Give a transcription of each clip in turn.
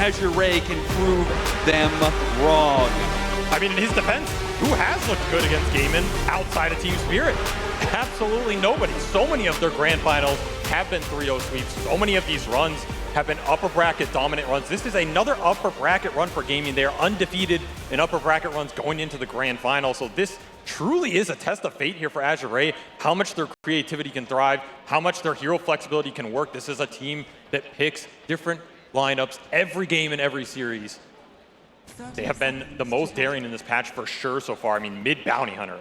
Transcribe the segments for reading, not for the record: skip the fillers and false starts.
Azure can prove them wrong. I mean, in his defense, who has looked good against Gaimin outside of Team Spirit? Absolutely nobody. So many of their grand finals have been 3-0 sweeps. So many of these runs have been upper bracket dominant runs. This is another upper bracket run for Gaimin. They are undefeated in upper bracket runs going into the grand final. So this truly is a test of fate here for Azure, how much their creativity can thrive, how much their hero flexibility can work. This is a team that picks different lineups every game in every series. They have been the most daring in this patch for sure so far. I mean, mid bounty hunter.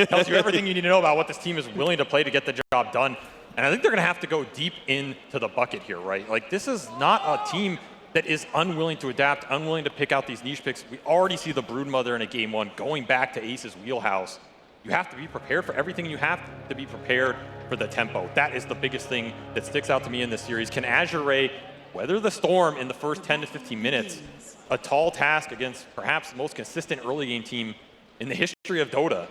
Tells you everything you need to know about what this team is willing to play to get the job done. And I think they're going to have to go deep into the bucket here, right? Like, this is not a team that is unwilling to adapt, unwilling to pick out these niche picks. We already see the Broodmother in a game one going back to Ace's wheelhouse. You have to be prepared for everything. You have to be prepared for the tempo. That is the biggest thing that sticks out to me in this series. Can Azure weather the storm in the first 10 to 15 minutes? A tall task against perhaps the most consistent early game team in the history of Dota.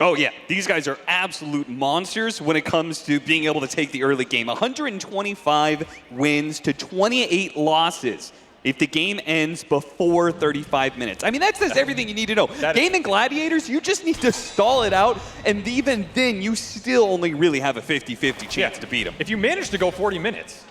Oh yeah, these guys are absolute monsters when it comes to being able to take the early game. 125 wins to 28 losses if the game ends before 35 minutes. I mean, that says everything you need to know. Gaimin Gladiators, you just need to stall it out, and even then, you still only really have a 50-50 chance to beat them. If you manage to go 40 minutes,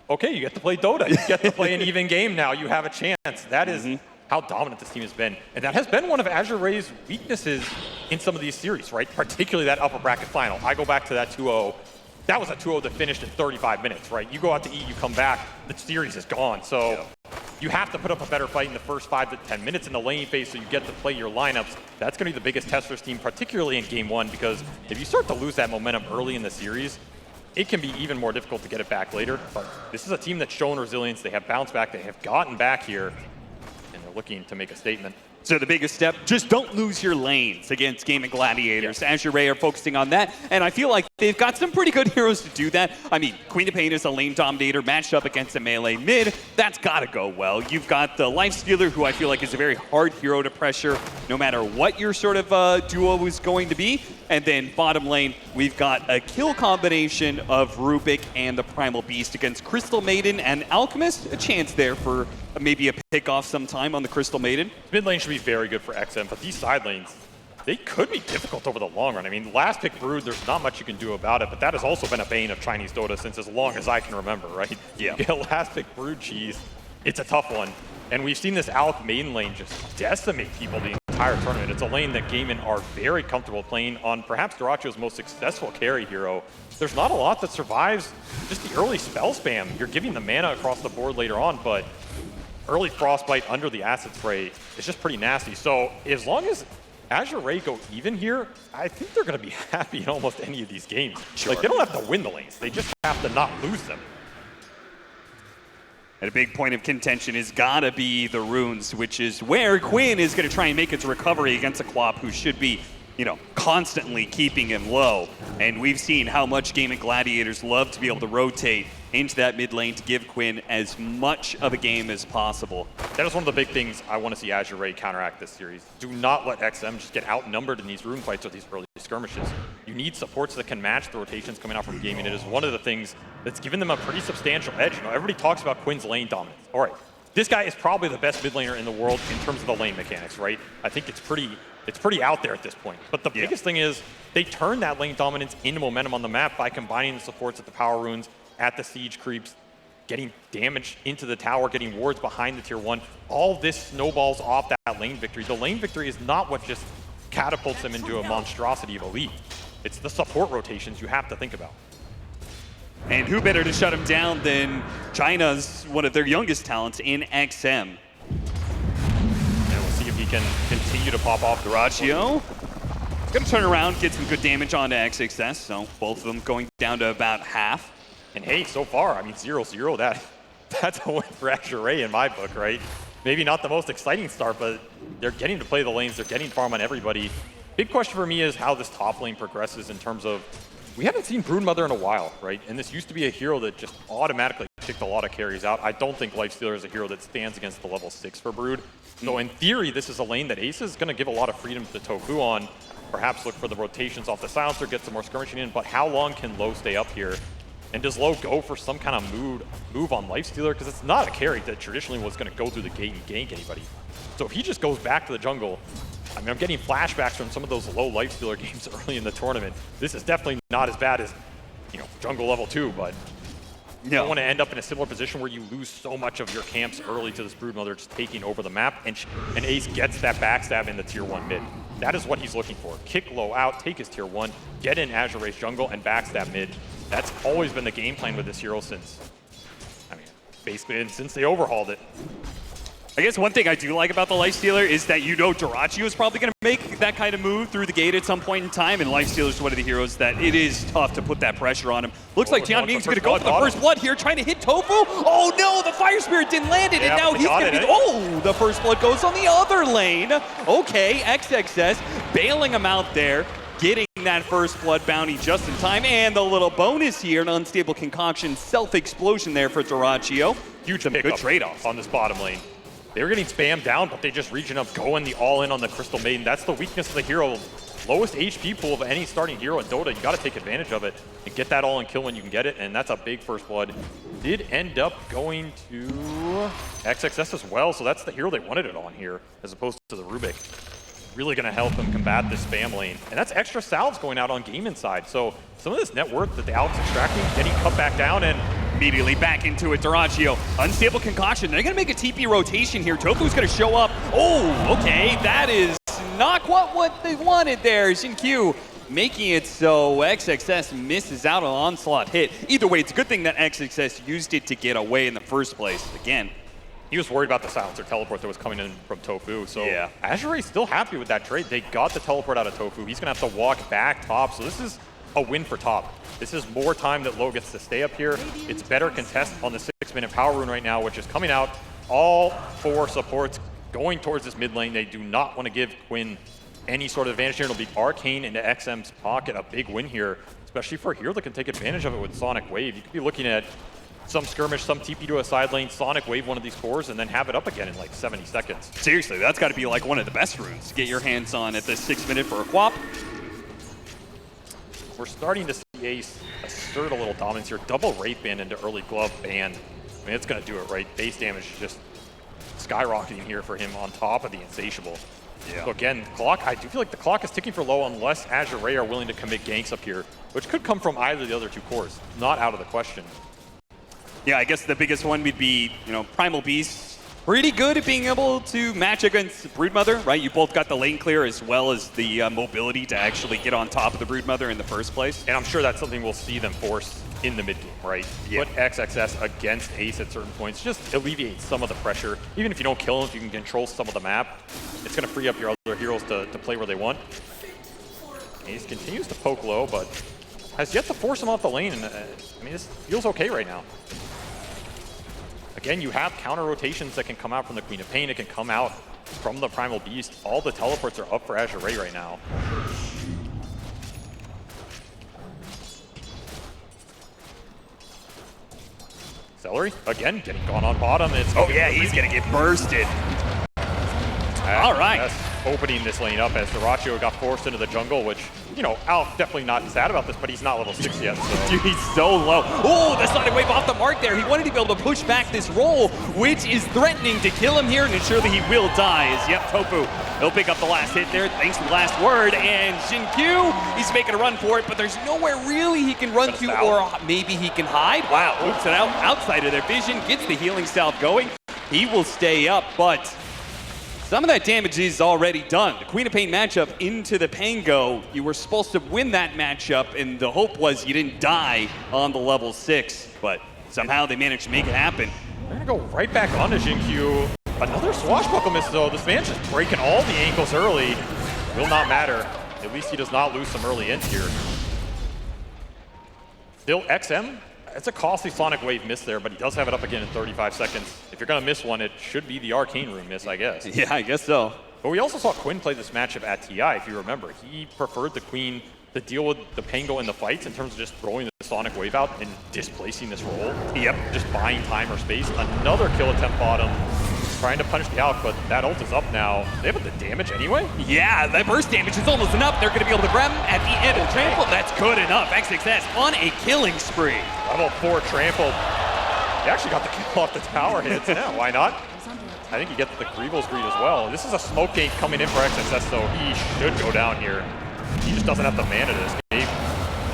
okay, you get to play Dota. You get to play an even game now. You have a chance. That is how dominant this team has been. And that has been one of Azure's weaknesses in some of these series, right? Particularly that upper bracket final. I go back to that 2-0. That was a 2-0 that finished in 35 minutes, right? You go out to eat, you come back, the series is gone. So you have to put up a better fight in the first 5 to 10 minutes in the lane phase so you get to play your lineups. That's going to be the biggest test for this team, particularly in game one, because if you start to lose that momentum early in the series, it can be even more difficult to get it back later. But this is a team that's shown resilience. They have bounced back. They have gotten back here. And they're looking to make a statement. So the biggest step, just don't lose your lanes against Gaimin Gladiators. Azure are focusing on that, and I feel like they've got some pretty good heroes to do that. I mean, Queen of Pain is a lane dominator matched up against a melee mid. That's got to go well. You've got the Lifestealer, who I feel like is a very hard hero to pressure, no matter what your sort of duo is going to be. And then bottom lane, we've got a kill combination of Rubik and the Primal Beast against Crystal Maiden and Alchemist. A chance there for maybe a pick-off sometime on the Crystal Maiden. Mid lane should be very good for XM, but these side lanes, they could be difficult over the long run. I mean, last pick Brood, there's not much you can do about it, but that has also been a bane of Chinese Dota since as long as I can remember, right? Yeah. Last pick Brood cheese, it's a tough one. And we've seen this Alch main lane just decimate people the entire tournament. It's a lane that Gaimin are very comfortable playing on perhaps Duraccio's most successful carry hero. There's not a lot that survives just the early spell spam. You're giving the mana across the board later on, but early Frostbite under the Acid Spray is just pretty nasty. So as long as Azure go even here, I think they're going to be happy in almost any of these games. Sure. Like, they don't have to win the lanes. They just have to not lose them. And a big point of contention has got to be the runes, which is where Quinn is going to try and make its recovery against a Quap who should be, you know, constantly keeping him low. And we've seen how much Gaimin Gladiators love to be able to rotate into that mid lane to give Quinn as much of a game as possible. That is one of the big things I want to see Azure counteract this series. Do not let XM just get outnumbered in these rune fights or these early skirmishes. You need supports that can match the rotations coming out from Gaimin. It is one of the things that's given them a pretty substantial edge. You know, everybody talks about Quinn's lane dominance. All right, this guy is probably the best mid laner in the world in terms of the lane mechanics, right? I think it's pretty out there at this point. But the biggest thing is they turn that lane dominance into momentum on the map by combining the supports at the power runes, at the siege creeps, getting damage into the tower, getting wards behind the tier 1. All this snowballs off that lane victory. The lane victory is not what just catapults them into a monstrosity of elite. It's the support rotations you have to think about. And who better to shut him down than China's one of their youngest talents in XM. And we'll see if he can continue to pop off. Duracio is going to turn around, get some good damage onto XXS, so both of them going down to about half. And hey, so far, I mean, 0-0, that's a win for Azure in my book, right? Maybe not the most exciting start, but they're getting to play the lanes, they're getting farm on everybody. Big question for me is how this top lane progresses in terms of, we haven't seen Broodmother in a while, right? And this used to be a hero that just automatically kicked a lot of carries out. I don't think Lifestealer is a hero that stands against the level 6 for Brood. So in theory, this is a lane that Ace is going to give a lot of freedom to Toku on. Perhaps look for the rotations off the silencer, get some more skirmishing in, but how long can Low stay up here? And does Low go for some kind of move on Lifestealer? Because it's not a carry that traditionally was going to go through the gate and gank anybody. So if he just goes back to the jungle, I mean, I'm getting flashbacks from some of those Low Lifestealer games early in the tournament. This is definitely not as bad as, you know, jungle level 2, but you don't want to end up in a similar position where you lose so much of your camps early to this Broodmother just taking over the map, and Ace gets that backstab in the tier 1 mid. That is what he's looking for. Kick Low out, take his tier 1, get in Azure Race jungle, and backstab mid. That's always been the game plan with this hero since, I mean, basically since they overhauled it. I guess one thing I do like about the Lifestealer is that you know Dyrachyo is probably going to make that kind of move through the gate at some point in time, and Lifestealer is one of the heroes that it is tough to put that pressure on him. Looks like Tianming's going to go for the first blood here, trying to hit Tofu. Oh no, the Fire Spirit didn't land it, and now he's going to be... Oh, the first blood goes on the other lane. Okay, XXS bailing him out there, getting that first blood bounty just in time, and the little bonus here, an unstable concoction, self-explosion there for Dyrachyo. Huge good trade-off on this bottom lane. They were getting spammed down, but they just reaching up, going the all-in on the Crystal Maiden. That's the weakness of the hero. Lowest HP pool of any starting hero in Dota. You got to take advantage of it and get that all-in kill when you can get it, and that's a big first blood. Did end up going to XXS as well, so that's the hero they wanted it on here, as opposed to the Rubik. Really going to help them combat this spam lane. And that's extra salves going out on Gaimin side. So some of this net worth that the Alex extracting, getting cut back down, and immediately back into it. Dyrachyo, unstable concoction. They're going to make a TP rotation here. Tofu's going to show up. Oh, okay. That is not quite what they wanted there. Xinkyu making it so XXS misses out on onslaught hit. Either way, it's a good thing that XXS used it to get away in the first place. Again, he was worried about the silencer teleport that was coming in from Tofu. So yeah. Azure is still happy with that trade. They got the teleport out of Tofu. He's going to have to walk back top. So this is a win for top. This is more time that Low gets to stay up here. It's better contest on the 6-minute power rune right now, which is coming out. All 4 supports going towards this mid lane. They do not want to give Quinn any sort of advantage here. It'll be Arcane into XM's pocket. A big win here, especially for a hero that can take advantage of it with Sonic Wave. You could be looking at some skirmish, some TP to a side lane, Sonic Wave one of these cores, and then have it up again in like 70 seconds. Seriously, that's got to be like one of the best runes to get your hands on at this 6-minute for a Quap. We're starting to see Ace assert a little dominance here. Double Wraith Band into early glove band. I mean, it's going to do it, right? Base damage is just skyrocketing here for him on top of the Insatiable. Yeah. So again, clock, I do feel like the clock is ticking for Low unless Azure Ray are willing to commit ganks up here, which could come from either of the other 2 cores. Not out of the question. Yeah, I guess the biggest one would be, you know, Primal Beast. Pretty good at being able to match against Broodmother, right? You both got the lane clear as well as the mobility to actually get on top of the Broodmother in the first place. And I'm sure that's something we'll see them force in the mid game, right? Yeah. Put XXS against Ace at certain points, just alleviate some of the pressure. Even if you don't kill him, if you can control some of the map, it's going to free up your other heroes to play where they want. Ace continues to poke Low, but has yet to force him off the lane. And I mean, this feels okay right now. Again, you have counter rotations that can come out from the Queen of Pain. It can come out from the Primal Beast. All the teleports are up for Azure Ray right now. Celery, again, getting gone on bottom. It's oh yeah, he's going to get bursted. All right. That's opening this lane up as Dyrachyo got forced into the jungle, which, you know, Al's definitely not sad about this, but he's not level 6 yet. So. Dude, he's so low. Oh, the Sonic Wave off the mark there. He wanted to be able to push back this roll, which is threatening to kill him here, and surely he will die. As, yep, Tofu, he'll pick up the last hit there. Thanks for the last word. And Xinkyu, he's making a run for it, but there's nowhere really he can run to, or maybe he can hide. Wow, oops, it out outside of their vision, gets the healing salve going. He will stay up, but some of that damage is already done. The Queen of Pain matchup into the Pango. You were supposed to win that matchup, and the hope was you didn't die on the level 6, but somehow they managed to make it happen. They're gonna go right back onto Xinkyu. Another swashbuckle miss though. This man's just breaking all the ankles early. Will not matter. At least he does not lose some early ends here. Still XM. It's a costly Sonic Wave miss there, but he does have it up again in 35 seconds. If you're going to miss one, it should be the Arcane Rune miss, I guess. Yeah, I guess so. But we also saw Quinn play this matchup at TI, if you remember. He preferred the Queen to deal with the Pango in the fights in terms of just throwing the Sonic Wave out and displacing this roll. Yep. Just buying time or space. Another kill attempt bottom. trying to punish the Alc, but that ult is up now. They have the damage anyway? Yeah, that burst damage is almost enough. They're going to be able to grab him at the end of the trample. That's good enough. XXS on a killing spree. Level 4 trample. He actually got the kill off the tower hits. Yeah, why not? I think he gets the Greevil's greed as well. This is a smoke gate coming in for XXS, so he should go down here. He just doesn't have the mana to escape.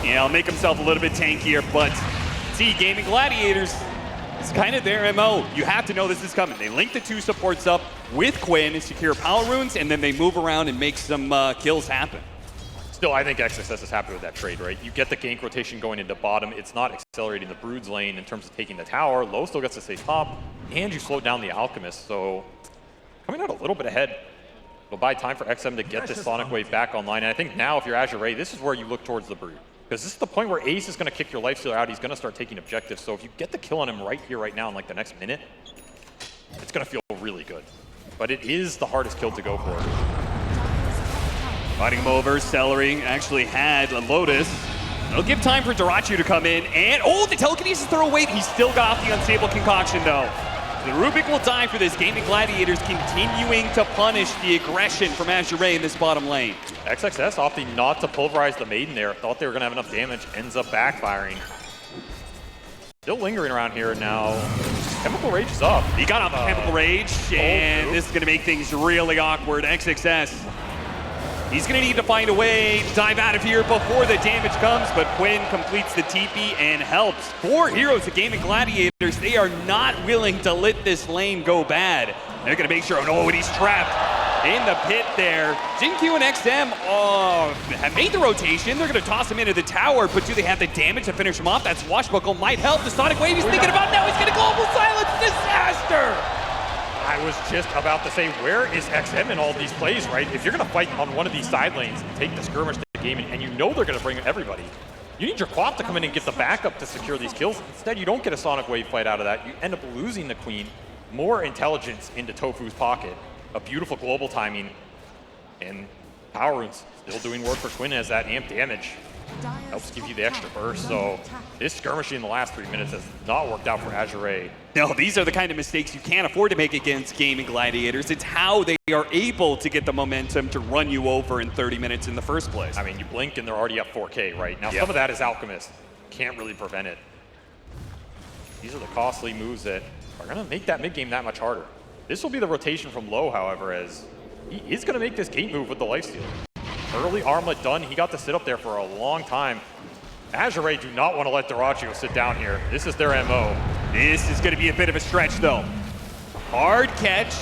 Yeah, he'll make himself a little bit tankier, but see, Gaimin Gladiators, it's kind of their MO. You have to know this is coming. They link the two supports up with Quinn, secure power runes, and then they move around and make some kills happen. Still, I think XXS is happy with that trade, right? You get the gank rotation going into bottom. It's not accelerating the Brood's lane in terms of taking the tower. Low still gets to stay top, and you slow down the Alchemist. So coming out a little bit ahead. It'll buy time for XM to get this Sonic Wave back online. And I think now, if you're Azure Ray, this is where you look towards the Brood. Because this is the point where Ace is going to kick your lifestealer out. He's going to start taking objectives. So if you get the kill on him right here, right now, in like the next minute, it's going to feel really good. But it is the hardest kill to go for. Fighting him over, Celery actually had a Lotus. It'll give time for Darachu to come in, and oh, the telekinesis throw away. He's still got off the unstable concoction though. The Rubik will die for this. Gaimin Gladiators continuing to punish the aggression from Azure Ray in this bottom lane. XXS opting not to pulverize the Maiden there. Thought they were going to have enough damage. Ends up backfiring. Still lingering around here now. Chemical Rage is up. He got off the Chemical Rage, and this is going to make things really awkward. XXS. He's going to need to find a way to dive out of here before the damage comes, but Quinn completes the TP and helps. 4 heroes of Gaimin Gladiators. They are not willing to let this lane go bad. They're going to make sure, oh, and he's trapped in the pit there. JinQ and XM have made the rotation. They're going to toss him into the tower, but do they have the damage to finish him off? That Swashbuckle might help. The Sonic Wave he's thinking about now. He's going to global silence. Disaster! I was just about to say, where is XM in all these plays, right? If you're going to fight on one of these side lanes and take the skirmish to the game, and you know they're going to bring everybody, you need your Quap to come in and get the backup to secure these kills. Instead, you don't get a Sonic Wave fight out of that. You end up losing the Queen. More intelligence into Tofu's pocket. A beautiful global timing. And Power Runes still doing work for Quinn as that amp damage helps give you the extra burst. So this skirmishing in the last 3 minutes has not worked out for Azure Ray. No, these are the kind of mistakes you can't afford to make against Gaimin Gladiators. It's how they are able to get the momentum to run you over in 30 minutes in the first place. I mean, you blink and they're already up 4K, right? Now, some of that is Alchemist. Can't really prevent it. These are the costly moves that are going to make that mid-game that much harder. This will be the rotation from low, however, as he is going to make this gate move with the lifesteal. Early armlet done. He got to sit up there for a long time. Azure Ray do not want to let Darachu sit down here. This is their MO. This is going to be a bit of a stretch, though. Hard catch.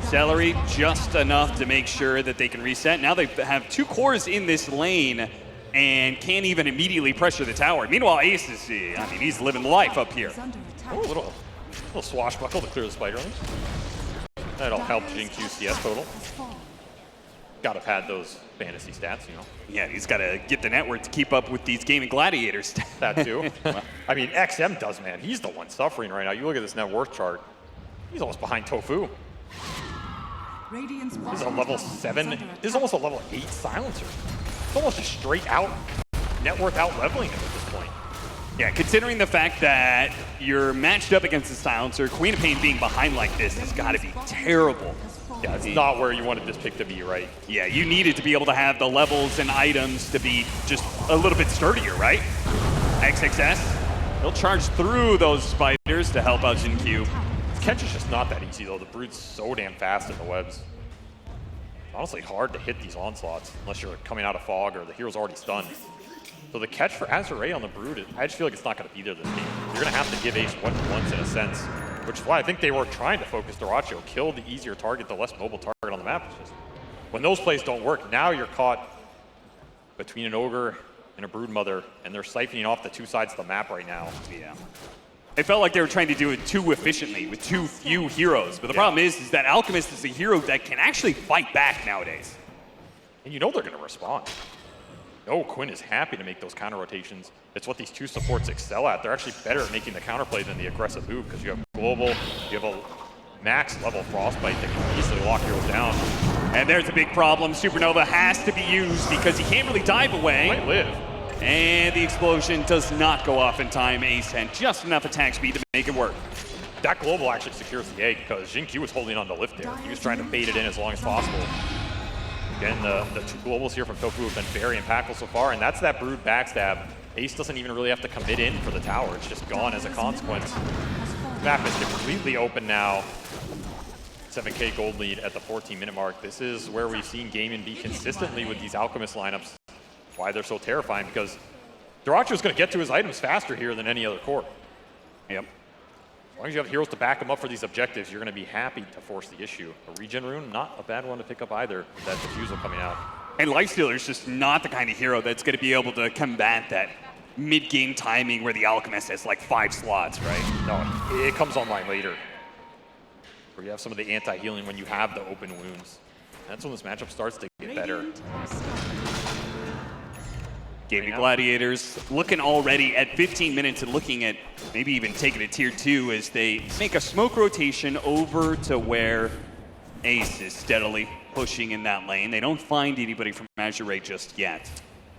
Celery just enough to make sure that they can reset. Now they have 2 cores in this lane and can't even immediately pressure the tower. Meanwhile, Ace is, I mean, he's living life up here. Oh, a little swashbuckle to clear the spider lane. That'll help JinQ CS total. Gotta have had those fantasy stats, you know. Yeah, he's got to get the network to keep up with these Gaimin Gladiators. That too. I mean, XM does, man. He's the one suffering right now. You look at this net worth chart. He's almost behind Tofu. This is a level 7. This is almost a level 8 silencer. It's almost just straight out net worth out leveling him at this point. Yeah, considering the fact that you're matched up against the silencer, Queen of Pain being behind like this has got to be terrible. Yeah, it's not where you wanted this pick to be, right? Yeah, you needed to be able to have the levels and items to be just a little bit sturdier, right? XXS, he'll charge through those spiders to help out JinQ. Catch is just not that easy, though. The Brood's so damn fast in the webs. It's honestly hard to hit these onslaughts unless you're coming out of fog or the hero's already stunned. So the catch for Azure Ray on the Brood, I just feel like it's not going to be there this game. You're going to have to give Ace 1-1s in a sense, which is why I think they were trying to focus Darachu, kill the easier target, the less mobile target on the map. It's just, when those plays don't work, now you're caught between an Ogre and a Brood Mother, and they're siphoning off the 2 sides of the map right now. Yeah. It felt like they were trying to do it too efficiently with too few heroes. But the problem is that Alchemist is a hero that can actually fight back nowadays. And you know they're going to respond. No, Quinn is happy to make those counter rotations. It's what these 2 supports excel at. They're actually better at making the counterplay than the aggressive move because you have global, you have a max level frostbite that can easily lock heroes down. And there's a big problem. Supernova has to be used because he can't really dive away. Might live. And the explosion does not go off in time. Ace had just enough attack speed to make it work. that global actually secures the egg because Jin was holding on to lift there. He was trying to bait it in as long as possible. Again, the two globals here from Tofu have been very impactful so far, and that's that Brood backstab. Ace doesn't even really have to commit in for the tower. It's just gone as a consequence. Map is completely open now. 7K gold lead at the 14-minute mark. This is where we've seen Gaimin be consistently with these Alchemist lineups. Why they're so terrifying, because Dyrachio's going to get to his items faster here than any other core. Yep. As long as you have heroes to back them up for these objectives, you're going to be happy to force the issue. A regen rune, not a bad one to pick up either, with that diffusal coming out. And Lifestealer's just not the kind of hero that's going to be able to combat that mid-game timing where the Alchemist has like 5 slots, right? No, it comes online later. Where you have some of the anti-healing when you have the open wounds. That's when this matchup starts to get better. Gaimin Gladiators looking already at 15 minutes and looking at maybe even taking a tier 2 as they make a smoke rotation over to where Ace is steadily pushing in that lane. They don't find anybody from Azure just yet.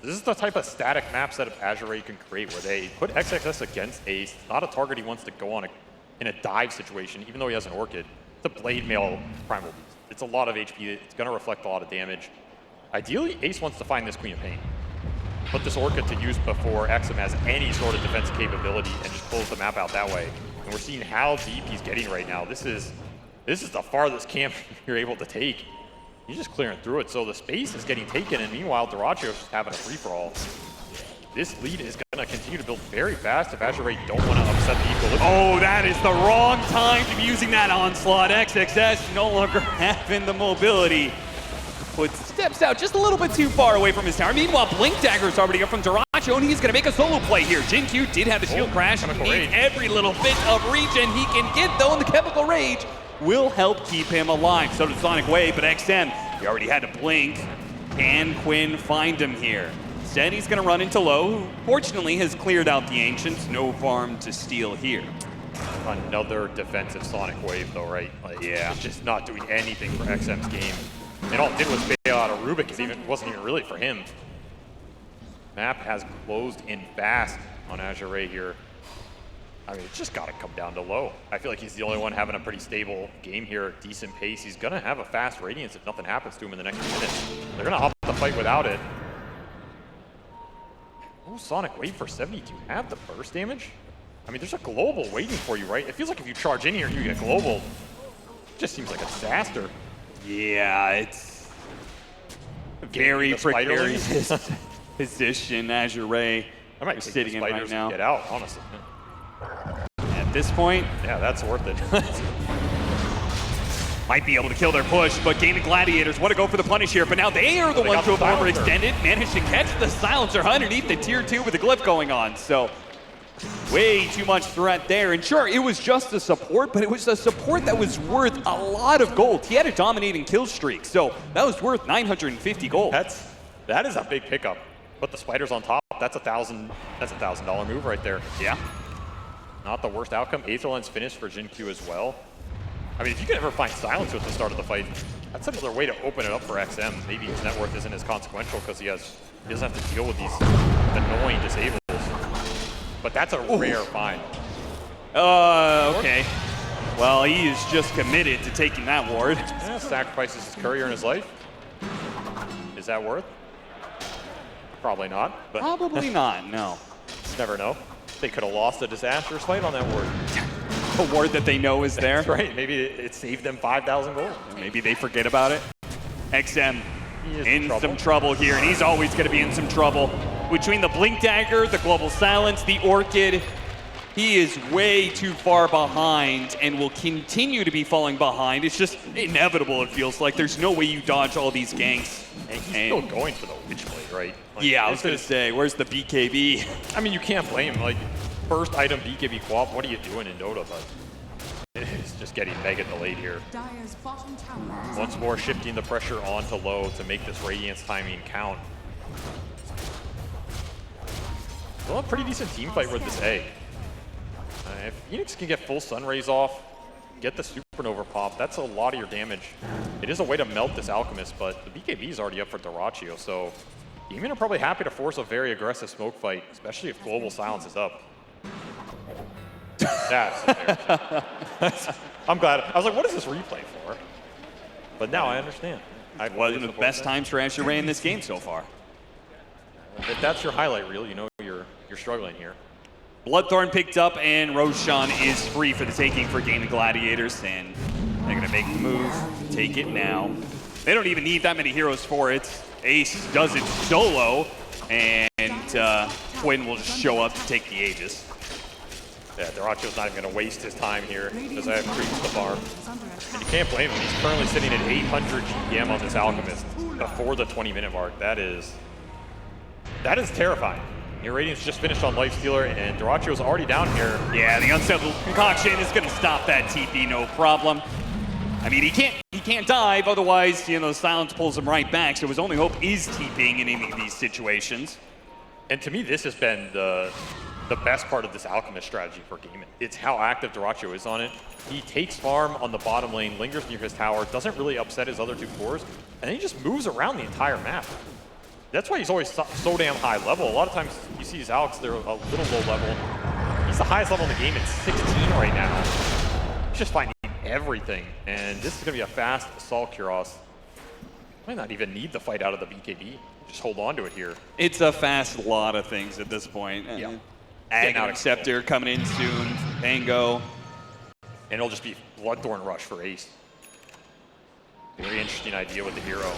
This is the type of static map setup Azure can create where they put XXS against Ace, not a target he wants to go on in a dive situation, even though he has an Orchid. It's a Blade Mail Primal Beast. It's a lot of HP, it's going to reflect a lot of damage. Ideally, Ace wants to find this Queen of Pain. Put this Orchid to use before XM has any sort of defensive capability and just close the map out that way. And we're seeing how deep he's getting right now. This is the farthest camp you're able to take. He's just clearing through it, so the space is getting taken, and meanwhile, Dyrachio's just having a free-for-all. This lead is going to continue to build very fast if Azure don't want to upset the equilibrium. Oh, that is the wrong time to be using that onslaught. XXS no longer having the mobility. But steps out just a little bit too far away from his tower. Meanwhile, Blink Dagger's already up from Dyrachio, and he's going to make a solo play here. Jin did have the shield crash. He needs every little bit of regen he can get, though, and the Chemical Rage will help keep him alive. So does Sonic Wave, but XM, he already had to blink. Can Quinn find him here? Instead, he's going to run into Low, who fortunately has cleared out the Ancients. No farm to steal here. Another defensive Sonic Wave, though, right? Like, yeah. It's just not doing anything for XM's game. And all it did was bail out a Rubik. It wasn't even really for him. Map has closed in fast on Azure here. I mean, it's just got to come down to Low. I feel like he's the only one having a pretty stable game here, decent pace. He's going to have a fast Radiance if nothing happens to him in the next minute. They're going to hop the fight without it. Oh, Sonic Wave for 70. Do you have the burst damage? I mean, there's a global waiting for you, right? It feels like if you charge in here, you get global. It just seems like a disaster. Yeah, it's very precarious position Azure Ray is sitting in right now. Get out, honestly. At this point, yeah, that's worth it. might be able to kill their push, but Gaimin Gladiators want to go for the punish here, but now they are the ones who have overextended, managed to catch the silencer underneath the tier 2 with the glyph going on, so way too much threat there. And sure, it was just a support, but it was a support that was worth a lot of gold. He had a dominating kill streak, so that was worth 950 gold. That is a big pickup. Put the spiders on top. That's $1,000 move right there. Yeah. Not the worst outcome. Aetherland's finished for Jin Q as well. I mean, if you can ever find silencer at the start of the fight, that's another way to open it up for XM. Maybe his net worth isn't as consequential because he doesn't have to deal with these annoying disables. But that's a rare find. Okay. Well, he is just committed to taking that ward. Yeah, sacrifices his courier in his life. Is that worth? Probably not. But probably not, no. Never know. They could have lost a disastrous fight on that ward. A ward that they know is there. That's right. Maybe it saved them 5,000 gold. Maybe they forget about it. XM in some trouble here, and he's always going to be in some trouble. Between the Blink Dagger, the Global Silence, the Orchid, he is way too far behind and will continue to be falling behind. It's just inevitable, it feels like. There's no way you dodge all these ganks. And he's still going for the Witchblade, right? Like, yeah, I was going to say, where's the BKB? I mean, you can't blame him. Like, first item BKB co-op, what are you doing in Dota? But it's just getting mega delayed here. Once more shifting the pressure onto Low to make this Radiance timing count. Well, a pretty decent team fight with this egg. If Phoenix can get full Sun Rays off, get the Supernova pop, that's a lot of your damage. It is a way to melt this Alchemist, but the BKB is already up for Dyrachio, so Gaimin are probably happy to force a very aggressive smoke fight, especially if Global Silence is up. That's embarrassing. I'm glad. I was like, what is this replay for? But now I understand. One of the best times for Azure in this game so far. If that's your highlight reel, you know you're struggling here. Bloodthorn picked up, and Roshan is free for the taking for Gaimin Gladiators, and they're gonna make the move, take it now. They don't even need that many heroes for it. Ace does it solo, and Twin will just show up to take the Aegis. Yeah, Dorachio's not even going to waste his time here because I have creeped the farm. And you can't blame him. He's currently sitting at 800 GPM on this Alchemist before the 20-minute mark. That is terrifying. Your Radiant's just finished on Lifestealer, and Dorachio's already down here. Yeah, the Unsettled Concoction is going to stop that TP, no problem. I mean, he can't dive, otherwise, you know, Silence pulls him right back, so his only hope is TPing in any of these situations. And to me, this has been the best part of this Alchemist strategy for Gaimin. It's how active Dorachio is on it. He takes farm on the bottom lane, lingers near his tower, doesn't really upset his other two cores, and then he just moves around the entire map. That's why he's always so damn high level. A lot of times you see these Alex, they're a little low level. He's the highest level in the game at 16 right now. He's just finding everything, and this is going to be a fast assault Kuros. Might not even need the fight out of the BKB. Just hold on to it here. It's a fast lot of things at this point. Yeah. Aghanim Scepter coming in soon, Tango. And it'll just be Bloodthorn Rush for Ace. Very interesting idea with the hero.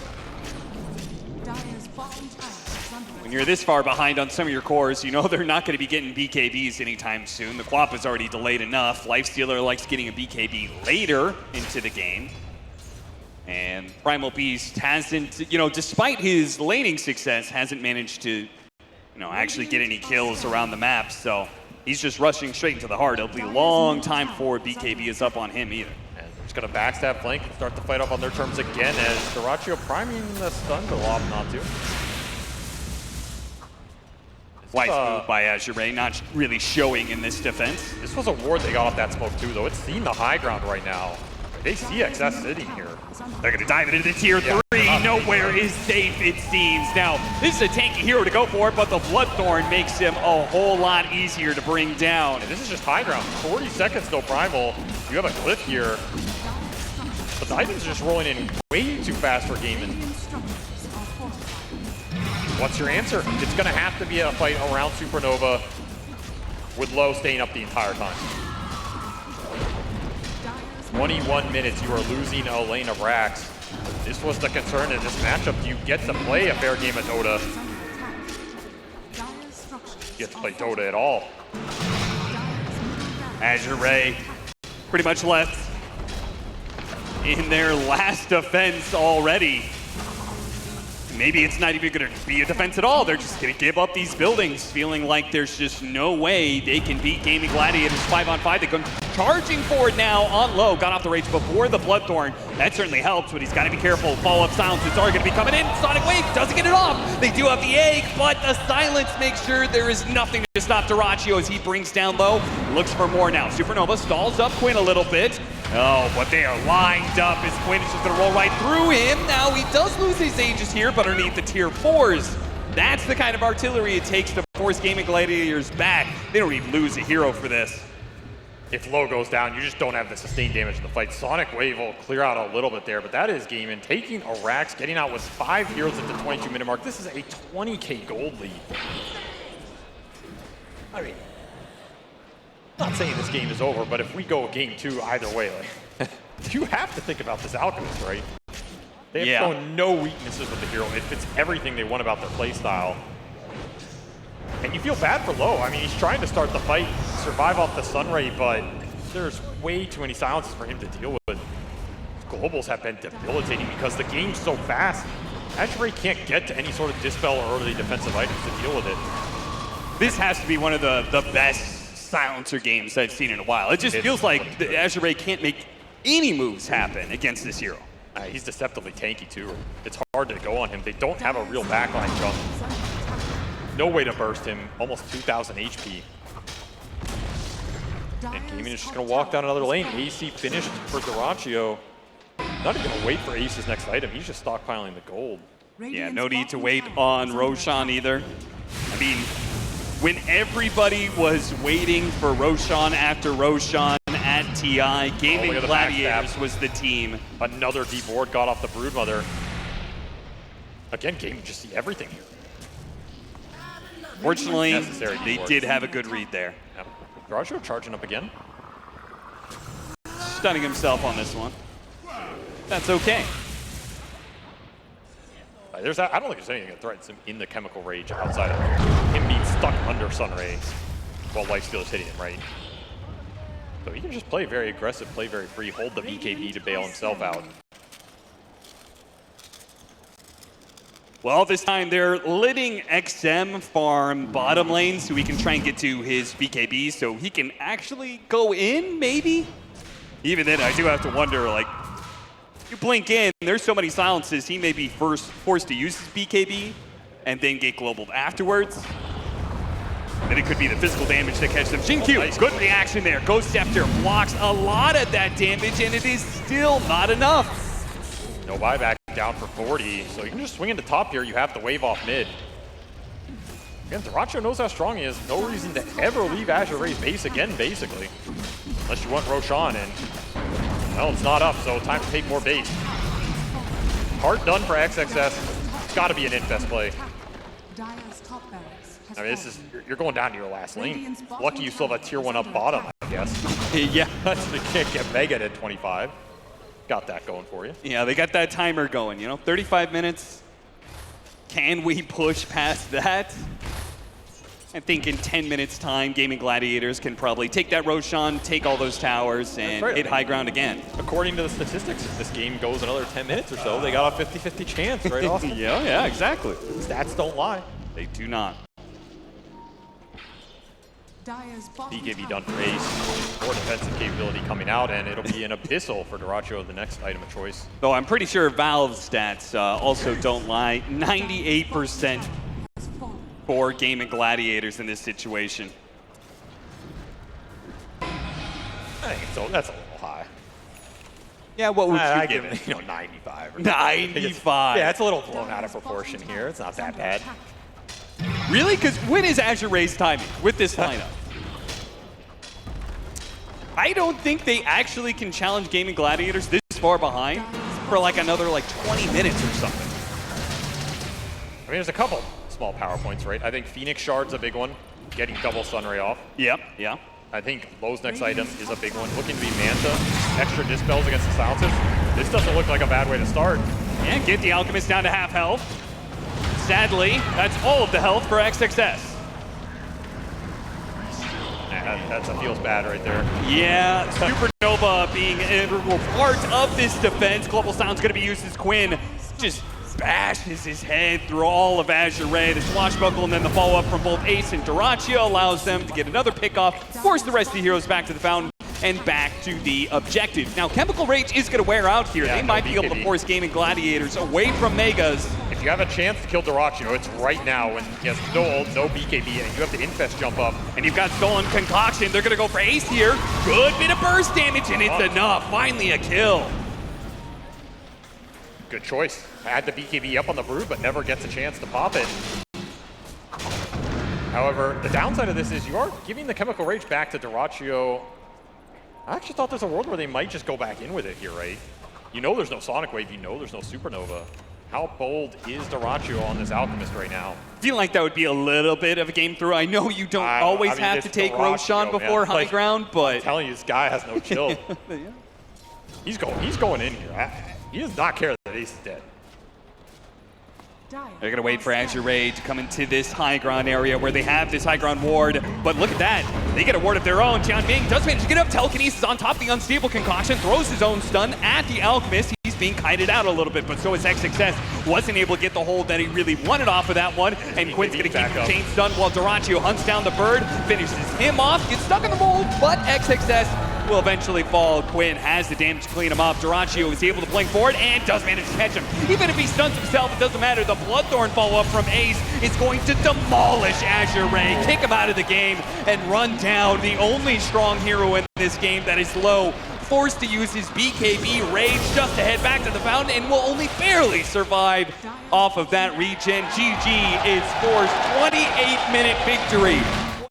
When you're this far behind on some of your cores, you know they're not going to be getting BKBs anytime soon. The Quap is already delayed enough. Lifestealer likes getting a BKB later into the game. And Primal Beast hasn't, you know, despite his laning success, hasn't managed to, you know, actually get any kills around the map. So he's just rushing straight into the heart. It'll be a long time before BKB is up on him either. And they're just going to backstab flank and start the fight up on their terms again as Dorachio priming the stun to lob not to. Wise move by Azure, not really showing in this defense. This was a ward they got off that smoke too, though. It's seen the high ground right now. They see XS sitting here. They're going to dive into the tier 3. Nowhere is safe, it seems. Now, this is a tanky hero to go for, but the Bloodthorn makes him a whole lot easier to bring down. And this is just high ground. 40 seconds till Primal. You have a cliff here. But the items are just rolling in way too fast for Gaimin. What's your answer? It's going to have to be a fight around Supernova with Low staying up the entire time. 21 minutes, you are losing a lane of racks. This was the concern in this matchup. Do you get to play a fair game of Dota? You get to play Dota at all. Azure pretty much left in their last defense already. Maybe it's not even going to be a defense at all. They're just going to give up these buildings, feeling like there's just no way they can beat Gaimin Gladiators 5-on-5. They come charging forward now on low. Got off the rage before the Bloodthorn. That certainly helps, but he's got to be careful. Follow-up Silence is already going to be coming in. Sonic Wave doesn't get it off. They do have the egg, but the Silence makes sure there is nothing to stop Dorachio as he brings down low. Looks for more now. Supernova stalls up Quinn a little bit. Oh, but they are lined up as Quinn is just going to roll right through him. Now he does lose his Aegis here, but underneath the tier 4s. That's the kind of artillery it takes to force Gaimin Gladiators back. They don't even lose a hero for this. If Low goes down, you just don't have the sustained damage in the fight. Sonic Wave will clear out a little bit there, but that is Gaimin taking a Rax, getting out with 5 heroes at the 22-minute mark. This is a 20k gold lead. I mean, I'm not saying this game is over, but if we go game 2 either way, like, you have to think about this Alchemist, right? They have shown no weaknesses with the hero. It fits everything they want about their playstyle. And you feel bad for Low. I mean, he's trying to start the fight, survive off the Sunray, but there's way too many silences for him to deal with. Globals have been debilitating because the game's so fast. Azure can't get to any sort of dispel or early defensive items to deal with it. This has to be one of the best silencer games I've seen in a while. It just feels like the Azure can't make any moves happen against this hero. He's deceptively tanky too. It's hard to go on him. They don't have a real backline jump. No way to burst him. Almost 2,000 HP. And Gaimin is just going to walk down another lane. AC finished for Dorachio. Not even going to wait for Ace's next item. He's just stockpiling the gold. Yeah, no need to wait on Roshan either. I mean, when everybody was waiting for Roshan after Roshan at TI, Gaming Gladiators was the team. Another deep ward got off the Broodmother. Again, Gaming just see everything here. Fortunately, they did have a good read there. Yep. Dyrachyo charging up again. Stunning himself on this one. That's okay. I don't think there's anything that threatens him in the Chemical Rage outside of him being stuck under Sunray while Lifesteal is hitting him, right? So he can just play very aggressive, play very free, hold the BKB to bail himself out. Well, this time they're letting XM farm bottom lane so he can try and get to his BKB so he can actually go in, maybe? Even then, I do have to wonder, like, you blink in, there's so many silences, he may be forced to use his BKB and then get globaled afterwards. Then it could be the physical damage that catches them. Jinq, nice. Good reaction there. Ghost Scepter blocks a lot of that damage, and it is still not enough. No buyback, down for 40, so you can just swing into top here. You have the wave off mid. Again, Dyrachyo knows how strong he is. No reason to ever leave Azure Ray's base again, basically. Unless you want Roshan, and well, it's not up, so time to take more base. Hard done for XXS. It's got to be an infest play. I mean, this is, you're going down to your last lane. Lucky you still have a tier 1 up bottom, I guess. Yeah. They can't get Mega at 25. Got that going for you. Yeah, they got that timer going, you know, 35 minutes. Can we push past that? I think in 10 minutes time, Gaming Gladiators can probably take that Roshan, take all those towers, and hit high ground again. According to the statistics, if this game goes another 10 minutes or so, they got a 50-50 chance, right, Austin? Yeah, exactly. Stats don't lie. They do not. BKB done for Ace. More defensive capability coming out, and it'll be an Abyssal for Dyrachyo, the next item of choice. Though I'm pretty sure Valve's stats also don't lie. 98% for Gaming Gladiators in this situation. I think so. That's a little high. Yeah, what would you give it? 95. Or 95. Yeah, it's a little blown out of proportion here. It's not that bad. Really? Because when is Azure Ray's timing with this lineup? I don't think they actually can challenge Gaming Gladiators this far behind for like another like 20 minutes or something. I mean, there's a couple small power points, right? I think Phoenix Shard's a big one, getting double Sunray off. Yep, yeah. I think Lowe's next item is a big one. Looking to be Manta, extra dispels against the silencers. This doesn't look like a bad way to start. And get the Alchemist down to half health. Sadly, that's all of the health for XXS. That feels bad right there. Yeah, Supernova being an integral part of this defense. Global Sound's going to be used as Quinn just bashes his head through all of Azure Ray. The swashbuckle and then the follow-up from both Ace and Dyrachyo allows them to get another pick-off, force the rest of the heroes back to the fountain, and back to the objective. Now, Chemical Rage is going to wear out here. They might be able to force Gaming Gladiators away from Megas. If you have a chance to kill Dyrachyo, it's right now when he has no ult, no BKB, and you have the Infest jump up. And you've got Stolen Concoction. They're going to go for Ace here. Good bit of burst damage, and it's enough. Finally a kill. Good choice. Had the BKB up on the Brood, but never gets a chance to pop it. However, the downside of this is you are giving the Chemical Rage back to Dyrachyo. I actually thought there's a world where they might just go back in with it here, right? You know there's no Sonic Wave, you know there's no Supernova. How bold is Dyrachyo on this Alchemist right now? I feel like that would be a little bit of a game through. I know you don't always have to take Roshan before high ground, but... I'm telling you, this guy has no chill. Yeah. He's going in here. He does not care that Ace is dead. They're going to wait for Azure Ray to come into this high ground area where they have this high ground ward. But look at that. They get a ward of their own. Tianming does manage to get up. Telekinesis on top of the Unstable Concoction. Throws his own stun at the Alchemist. He's being kited out a little bit, but so is XXS. Wasn't able to get the hold that he really wanted off of that one. And Quinn's going to keep the chain stun while Dyrachyo hunts down the bird. Finishes him off. Gets stuck in the mold, but XXS will eventually fall. Quinn has the damage to clean him up. Dyrachyo is able to blink forward and does manage to catch him. Even if he stuns himself, it doesn't matter. The Bloodthorn follow-up from Ace is going to demolish Azure Ray, kick him out of the game, and run down the only strong hero in this game that is low forced to use his BKB rage just to head back to the fountain and will only barely survive off of that regen. GG is Score's 28-minute victory